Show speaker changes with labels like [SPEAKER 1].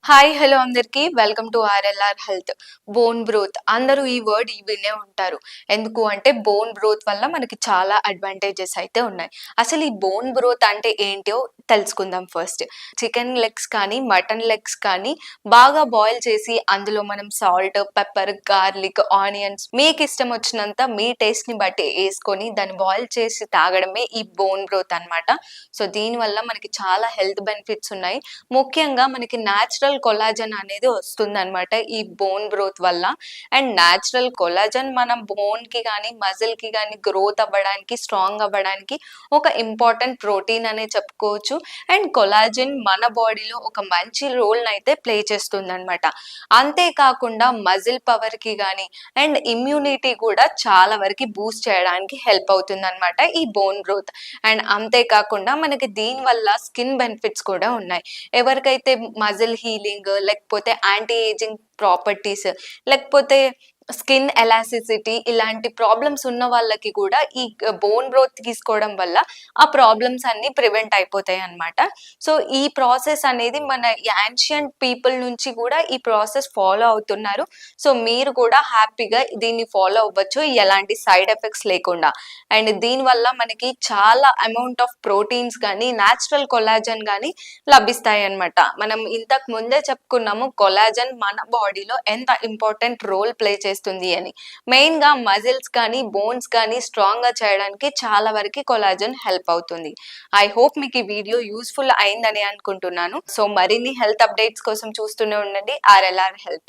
[SPEAKER 1] Hi hello అందరికీ welcome to RLR health. Bone broth అందరూ ఈ వర్డ్ వినే ఉంటారు. ఎందుకు అంటే బోన్ బ్రోత్ వల్ల మనకి చాలా అడ్వాంటేజెస్ అయితే ఉన్నాయి. అసలు ఈ బోన్ బ్రోత్ అంటే ఏంటో తెలుసుకుందాం ఫస్ట్. చికెన్ లెగ్స్ కానీ మటన్ లెగ్స్ కానీ బాగా బాయిల్ చేసి అందులో మనం సాల్ట్, పెప్పర్, గార్లిక్, ఆనియన్స్ మీకు ఇష్టం వచ్చినంత మీ టేస్ట్ని బట్టి వేసుకొని దాన్ని బాయిల్ చేసి తాగడమే ఈ బోన్ బ్రోత్ అనమాట. సో దీనివల్ల మనకి చాలా హెల్త్ బెనిఫిట్స్ ఉన్నాయి. ముఖ్యంగా మనకి న్యాచురల్ కొలాజన్ అనేది వస్తుందన్నమాట ఈ బోన్ గ్రోత్ వల్ల. అండ్ న్యాచురల్ కొలాజన్ మన బోన్ కి కానీ మజిల్ కి కానీ గ్రోత్ అవ్వడానికి, స్ట్రాంగ్ అవ్వడానికి ఒక ఇంపార్టెంట్ ప్రోటీన్ అనే చెప్పుకోవచ్చు. అండ్ కొలాజన్ మన బాడీలో ఒక మంచి రోల్ అయితే ప్లే చేస్తుంది అనమాట. అంతేకాకుండా మజిల్ పవర్ కి కానీ అండ్ ఇమ్యూనిటీ కూడా చాలా వరకు బూస్ట్ చేయడానికి హెల్ప్ అవుతుంది అనమాట ఈ బోన్ గ్రోత్. అండ్ అంతేకాకుండా మనకి దీని వల్ల స్కిన్ బెనిఫిట్స్ కూడా ఉన్నాయి. ఎవరికైతే మజిల్ హీలింగ్, లేకపోతే యాంటీ ఏజింగ్ ప్రాపర్టీస్, లేకపోతే స్కిన్ ఎలాసిసిటీ ఇలాంటి ప్రాబ్లమ్స్ ఉన్న వాళ్ళకి కూడా ఈ బోన్ గ్రోత్ తీసుకోవడం వల్ల ఆ ప్రాబ్లమ్స్ అన్ని ప్రివెంట్ అయిపోతాయి అన్నమాట. సో ఈ ప్రాసెస్ అనేది మన యాన్షియంట్ పీపుల్ నుంచి కూడా ఈ ప్రాసెస్ ఫాలో అవుతున్నారు. సో మీరు కూడా హ్యాపీగా దీన్ని ఫాలో అవ్వచ్చు ఎలాంటి సైడ్ ఎఫెక్ట్స్ లేకుండా. అండ్ దీనివల్ల మనకి చాలా అమౌంట్ ఆఫ్ ప్రోటీన్స్ కానీ న్యాచురల్ కొలాజన్ కానీ లభిస్తాయి అన్నమాట. మనం ఇంతకు ముందే చెప్పుకున్నాము కొలాజన్ మన బాడీలో ఎంత ఇంపార్టెంట్ రోల్ ప్లే చేస్తుంది అని. మెయిన్ గా మజిల్స్ కానీ బోన్స్ కానీ స్ట్రాంగ్ గా చేయడానికి చాలా వరకు కొలాజన్ హెల్ప్ అవుతుంది. ఐ హోప్ మీకు ఈ వీడియో యూస్ఫుల్ అయిందని అనుకుంటున్నాను. సో మరిన్ని హెల్త్ అప్డేట్స్ కోసం చూస్తూనే ఉండండి ఆర్ఎల్ఆర్ హెల్త్.